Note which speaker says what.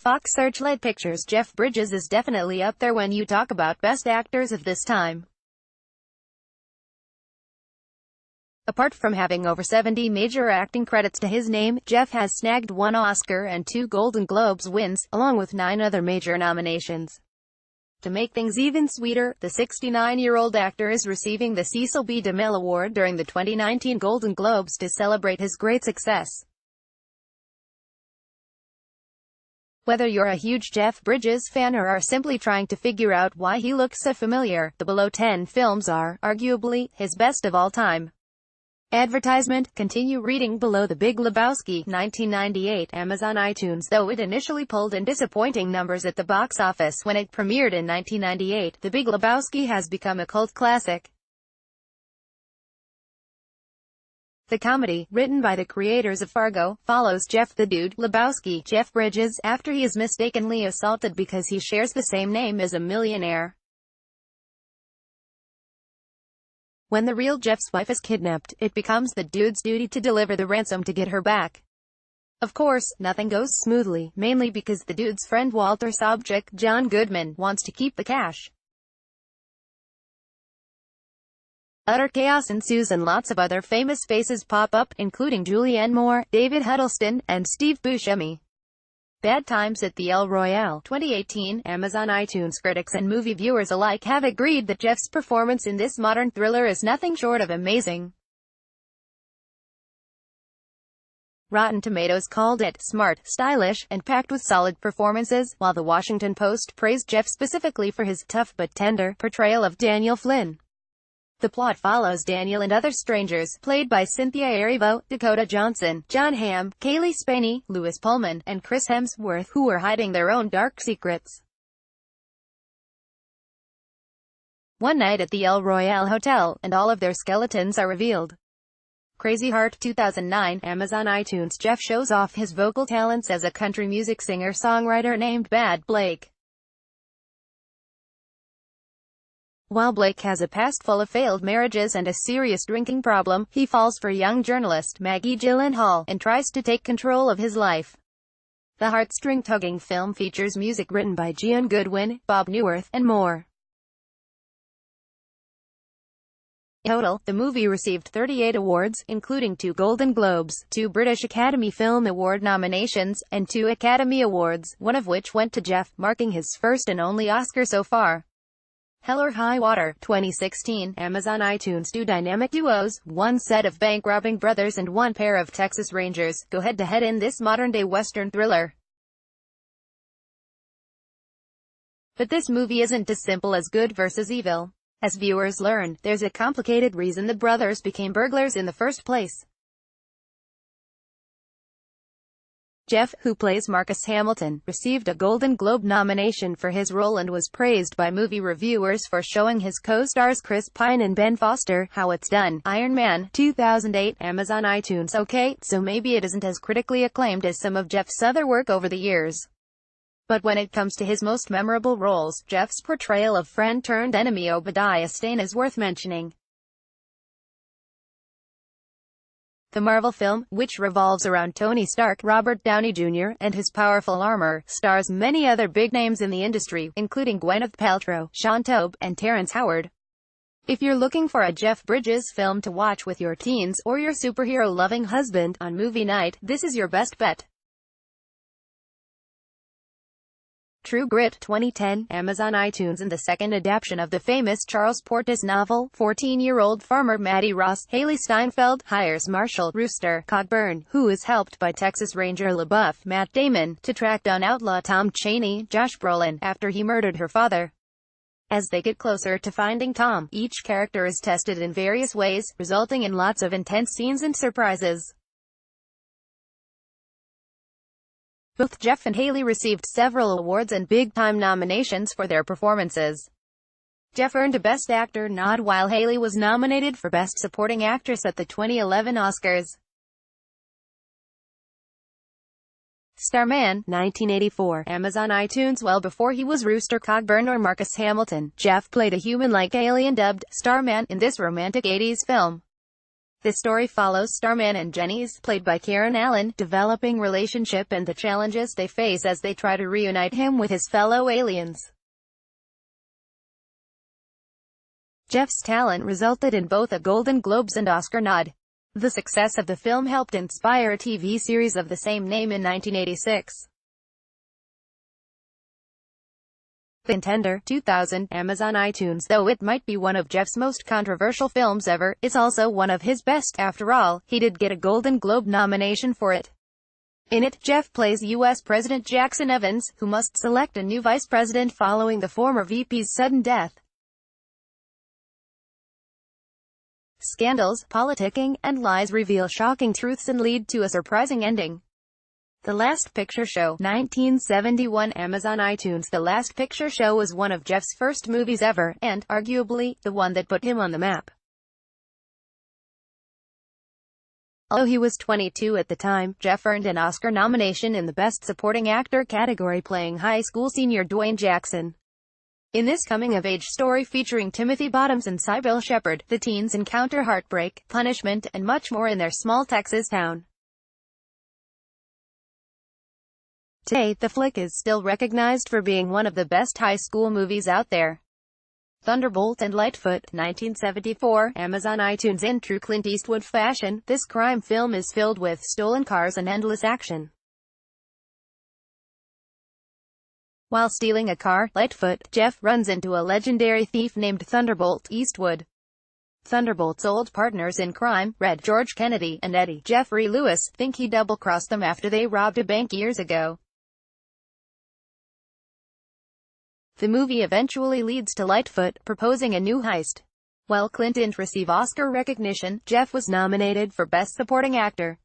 Speaker 1: Fox Searchlight Pictures Jeff Bridges is definitely up there when you talk about best actors of this time. Apart from having over 70 major acting credits to his name, Jeff has snagged 1 Oscar and 2 Golden Globes wins, along with 9 other major nominations. To make things even sweeter, the 69-year-old actor is receiving the Cecil B. DeMille Award during the 2019 Golden Globes to celebrate his great success. Whether you're a huge Jeff Bridges fan or are simply trying to figure out why he looks so familiar, the below 10 films are, arguably, his best of all time. Advertisement. Continue reading below. The Big Lebowski, 1998, Amazon iTunes. Though it initially pulled in disappointing numbers at the box office when it premiered in 1998, The Big Lebowski has become a cult classic. The comedy, written by the creators of Fargo, follows Jeff the Dude Lebowski, Jeff Bridges, after he is mistakenly assaulted because he shares the same name as a millionaire. When the real Jeff's wife is kidnapped, it becomes the dude's duty to deliver the ransom to get her back. Of course, nothing goes smoothly, mainly because the dude's friend Walter Sobchak, John Goodman, wants to keep the cash. Utter chaos ensues and lots of other famous faces pop up, including Julianne Moore, David Huddleston, and Steve Buscemi. Bad Times at the Royale, 2018, Amazon iTunes critics and movie viewers alike have agreed that Jeff's performance in this modern thriller is nothing short of amazing. Rotten Tomatoes called it smart, stylish, and packed with solid performances, while The Washington Post praised Jeff specifically for his tough but tender portrayal of Daniel Flynn. The plot follows Daniel and other strangers, played by Cynthia Erivo, Dakota Johnson, John Hamm, Kaylee Spaney, Lewis Pullman, and Chris Hemsworth, who are hiding their own dark secrets. One night at the El Royale Hotel, and all of their skeletons are revealed. Crazy Heart, 2009, Amazon iTunes. Jeff shows off his vocal talents as a country music singer-songwriter named Bad Blake. While Blake has a past full of failed marriages and a serious drinking problem, he falls for young journalist Maggie Gyllenhaal, and tries to take control of his life. The heartstring-tugging film features music written by Gian Goodwin, Bob Newirth, and more. In total, the movie received 38 awards, including 2 Golden Globes, 2 British Academy Film Award nominations, and 2 Academy Awards, one of which went to Jeff, marking his first and only Oscar so far. Hell or High Water, 2016, Amazon iTunes. 2 dynamic duos, 1 set of bank-robbing brothers and 1 pair of Texas Rangers, go head-to-head in this modern-day Western thriller. But this movie isn't as simple as good versus evil. As viewers learn, there's a complicated reason the brothers became burglars in the first place. Jeff, who plays Marcus Hamilton, received a Golden Globe nomination for his role and was praised by movie reviewers for showing his co-stars Chris Pine and Ben Foster how it's done. Iron Man, 2008, Amazon iTunes. Okay, so maybe it isn't as critically acclaimed as some of Jeff's other work over the years. But when it comes to his most memorable roles, Jeff's portrayal of friend-turned-enemy Obadiah Stane is worth mentioning. The Marvel film, which revolves around Tony Stark, Robert Downey Jr., and his powerful armor, stars many other big names in the industry, including Gwyneth Paltrow, Sean Taube, and Terrence Howard. If you're looking for a Jeff Bridges film to watch with your teens, or your superhero-loving husband, on movie night, this is your best bet. True Grit, 2010, Amazon iTunes. In the second adaptation of the famous Charles Portis novel, 14-year-old farmer Maddie Ross, Haley Steinfeld, hires Marshall Rooster Cogburn, who is helped by Texas Ranger LaBeouf Matt Damon, to track down outlaw Tom Chaney, Josh Brolin, after he murdered her father. As they get closer to finding Tom, each character is tested in various ways, resulting in lots of intense scenes and surprises. Both Jeff and Haley received several awards and big-time nominations for their performances. Jeff earned a Best Actor nod while Haley was nominated for Best Supporting Actress at the 2011 Oscars. Starman, 1984, Amazon iTunes. Well before he was Rooster Cogburn or Marcus Hamilton, Jeff played a human-like alien dubbed Starman in this romantic 80s film. This story follows Starman and Jenny's, played by Karen Allen, developing relationship and the challenges they face as they try to reunite him with his fellow aliens. Jeff's talent resulted in both a Golden Globes and Oscar nod. The success of the film helped inspire a TV series of the same name in 1986. The Contender, 2000, Amazon iTunes. Though it might be one of Jeff's most controversial films ever, it's also one of his best. After all, he did get a Golden Globe nomination for it. In it, Jeff plays U.S. President Jackson Evans, who must select a new vice president following the former VP's sudden death. Scandals, politicking, and lies reveal shocking truths and lead to a surprising ending. The Last Picture Show, 1971, Amazon iTunes. The Last Picture Show was one of Jeff's first movies ever, and, arguably, the one that put him on the map. Although he was 22 at the time, Jeff earned an Oscar nomination in the Best Supporting Actor category playing high school senior Dwayne Jackson. In this coming-of-age story featuring Timothy Bottoms and Sybil Shepherd, the teens encounter heartbreak, punishment, and much more in their small Texas town. Today, the flick is still recognized for being one of the best high school movies out there. Thunderbolt and Lightfoot, 1974, Amazon iTunes. In true Clint Eastwood fashion, this crime film is filled with stolen cars and endless action. While stealing a car, Lightfoot, Jeff runs into a legendary thief named Thunderbolt Eastwood. Thunderbolt's old partners in crime, Red George Kennedy and Eddie Jeffrey Lewis, think he double-crossed them after they robbed a bank years ago. The movie eventually leads to Lightfoot proposing a new heist. While Clint didn't receive Oscar recognition, Jeff was nominated for Best Supporting Actor.